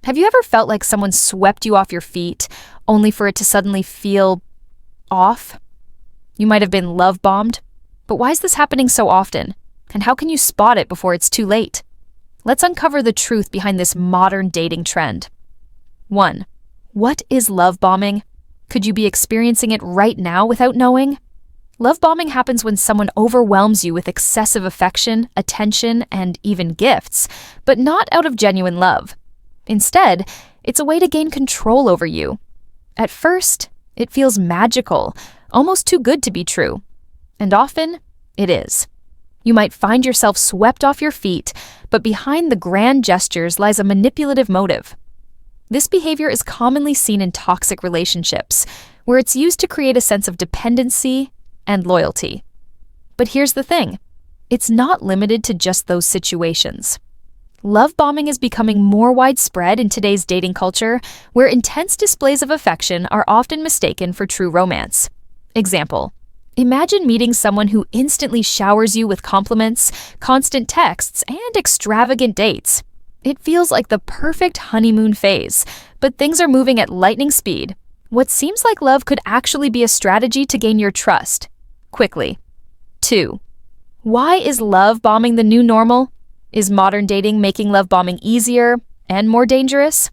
Have you ever felt like someone swept you off your feet, only for it to suddenly feel off? You might have been love-bombed, but why is this happening so often? And how can you spot it before it's too late? Let's uncover the truth behind this modern dating trend. 1. What is love bombing? Could you be experiencing it right now without knowing? Love bombing happens when someone overwhelms you with excessive affection, attention, and even gifts, but not out of genuine love. Instead, it's a way to gain control over you. At first, it feels magical, almost too good to be true. And often, it is. You might find yourself swept off your feet, but behind the grand gestures lies a manipulative motive. This behavior is commonly seen in toxic relationships, where it's used to create a sense of dependency and loyalty. But here's the thing, it's not limited to just those situations. Love bombing is becoming more widespread in today's dating culture, where intense displays of affection are often mistaken for true romance. Example: imagine meeting someone who instantly showers you with compliments, constant texts, and extravagant dates. It feels like the perfect honeymoon phase, but things are moving at lightning speed. What seems like love could actually be a strategy to gain your trust quickly. 2. Why is love bombing the new normal? Is modern dating making love bombing easier and more dangerous?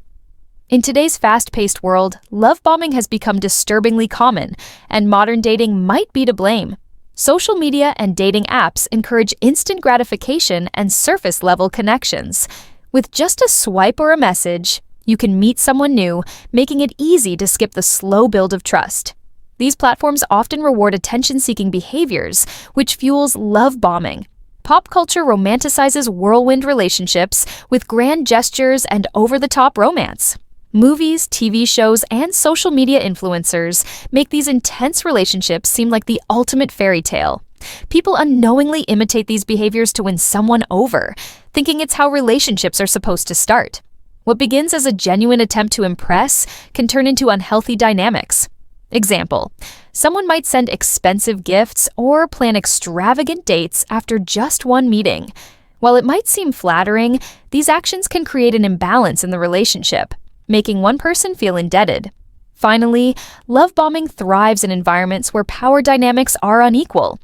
In today's fast-paced world, love bombing has become disturbingly common, and modern dating might be to blame. Social media and dating apps encourage instant gratification and surface-level connections. With just a swipe or a message, you can meet someone new, making it easy to skip the slow build of trust. These platforms often reward attention-seeking behaviors, which fuels love bombing. Pop culture romanticizes whirlwind relationships with grand gestures and over-the-top romance. Movies, TV shows, and social media influencers make these intense relationships seem like the ultimate fairy tale. People unknowingly imitate these behaviors to win someone over, thinking it's how relationships are supposed to start. What begins as a genuine attempt to impress can turn into unhealthy dynamics. Example: someone might send expensive gifts or plan extravagant dates after just one meeting. While it might seem flattering, these actions can create an imbalance in the relationship, making one person feel indebted. Finally, love bombing thrives in environments where power dynamics are unequal.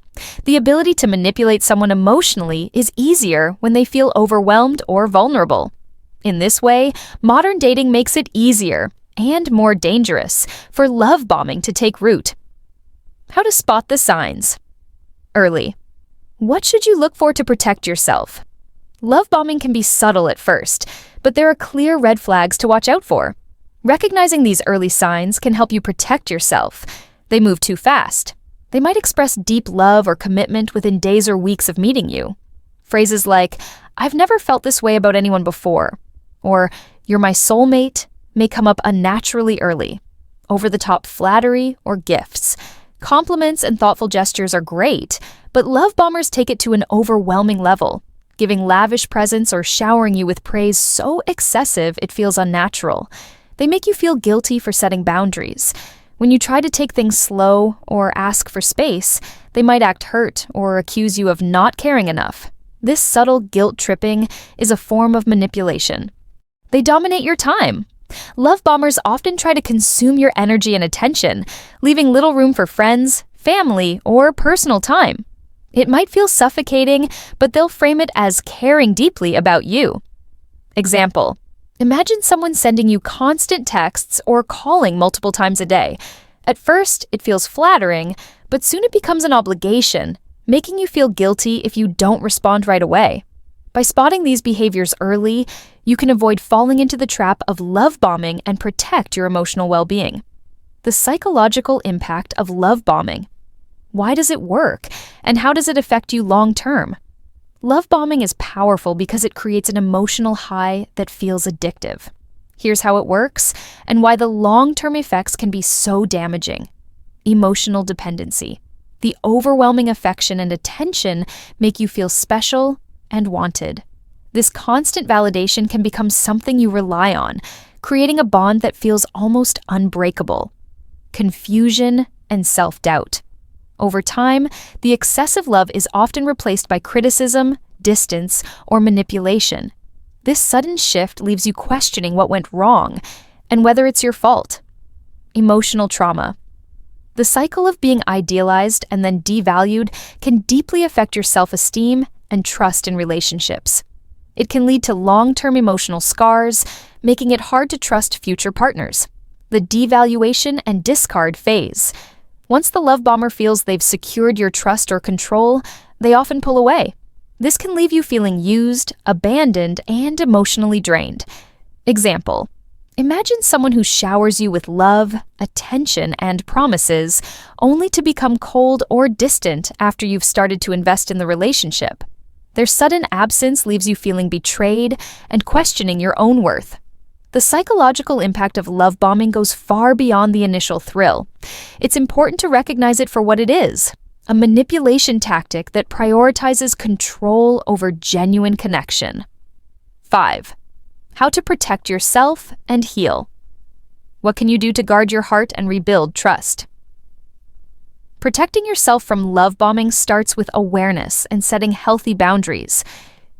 The ability to manipulate someone emotionally is easier when they feel overwhelmed or vulnerable. In this way, modern dating makes it easier and more dangerous for love bombing to take root. How to spot the signs. Early. What should you look for to protect yourself? Love bombing can be subtle at first, but there are clear red flags to watch out for. Recognizing these early signs can help you protect yourself. They move too fast. They might express deep love or commitment within days or weeks of meeting you. Phrases like, "I've never felt this way about anyone before," or "You're my soulmate," may come up unnaturally early. Over-the-top flattery or gifts. Compliments and thoughtful gestures are great, but love bombers take it to an overwhelming level, giving lavish presents or showering you with praise so excessive it feels unnatural. They make you feel guilty for setting boundaries. When you try to take things slow or ask for space, they might act hurt or accuse you of not caring enough. This subtle guilt tripping is a form of manipulation. They dominate your time. Love bombers often try to consume your energy and attention, leaving little room for friends, family, or personal time. It might feel suffocating, but they'll frame it as caring deeply about you. Example: imagine someone sending you constant texts or calling multiple times a day. At first, it feels flattering, but soon it becomes an obligation, making you feel guilty if you don't respond right away. By spotting these behaviors early, you can avoid falling into the trap of love bombing and protect your emotional well-being. The psychological impact of love bombing. Why does it work, and how does it affect you long-term? Love bombing is powerful because it creates an emotional high that feels addictive. Here's how it works, and why the long-term effects can be so damaging. Emotional dependency. The overwhelming affection and attention make you feel special and wanted. This constant validation can become something you rely on, creating a bond that feels almost unbreakable. Confusion and self-doubt. Over time, the excessive love is often replaced by criticism, distance, or manipulation. This sudden shift leaves you questioning what went wrong and whether it's your fault. Emotional trauma. The cycle of being idealized and then devalued can deeply affect your self-esteem and trust in relationships. It can lead to long-term emotional scars, making it hard to trust future partners. The devaluation and discard phase. Once the love bomber feels they've secured your trust or control, they often pull away. This can leave you feeling used, abandoned, and emotionally drained. Example: imagine someone who showers you with love, attention, and promises, only to become cold or distant after you've started to invest in the relationship. Their sudden absence leaves you feeling betrayed and questioning your own worth. The psychological impact of love bombing goes far beyond the initial thrill. It's important to recognize it for what it is: a manipulation tactic that prioritizes control over genuine connection. 5. How to protect yourself and heal. What can you do to guard your heart and rebuild trust? Protecting yourself from love bombing starts with awareness and setting healthy boundaries.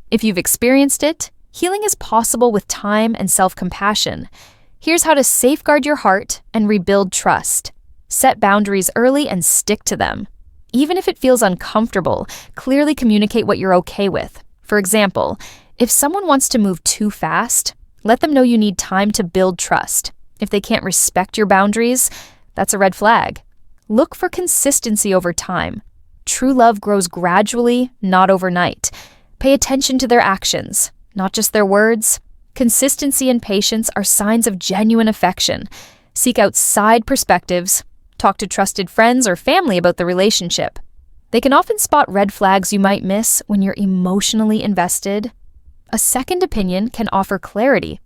If you've experienced it, healing is possible with time and self-compassion. Here's how to safeguard your heart and rebuild trust. Set boundaries early and stick to them. Even if it feels uncomfortable, clearly communicate what you're okay with. For example, if someone wants to move too fast, let them know you need time to build trust. If they can't respect your boundaries, that's a red flag. Look for consistency over time. True love grows gradually, not overnight. Pay attention to their actions, not just their words. Consistency and patience are signs of genuine affection. Seek out side perspectives. Talk to trusted friends or family about the relationship. They can often spot red flags you might miss when you're emotionally invested. A second opinion can offer clarity.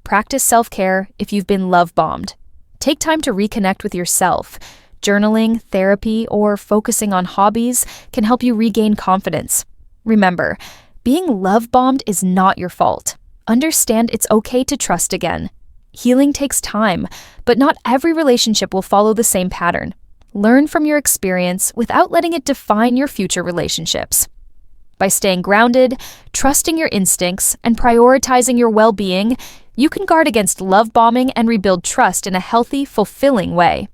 Practice self-care if you've been love-bombed. Take time to reconnect with yourself. Journaling, therapy, or focusing on hobbies can help you regain confidence. Remember, being love-bombed is not your fault. Understand it's okay to trust again. Healing takes time, but not every relationship will follow the same pattern. Learn from your experience without letting it define your future relationships. By staying grounded, trusting your instincts, and prioritizing your well-being, you can guard against love bombing and rebuild trust in a healthy, fulfilling way.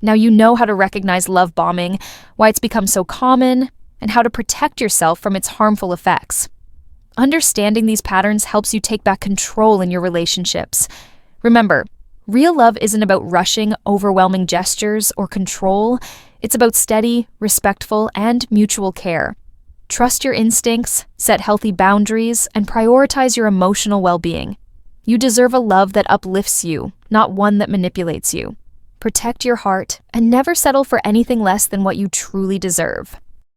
Now you know how to recognize love bombing, why it's become so common, and how to protect yourself from its harmful effects. Understanding these patterns helps you take back control in your relationships. Remember, real love isn't about rushing, overwhelming gestures or control. It's about steady, respectful, and mutual care. Trust your instincts, set healthy boundaries, and prioritize your emotional well-being. You deserve a love that uplifts you, not one that manipulates you. Protect your heart and never settle for anything less than what you truly deserve.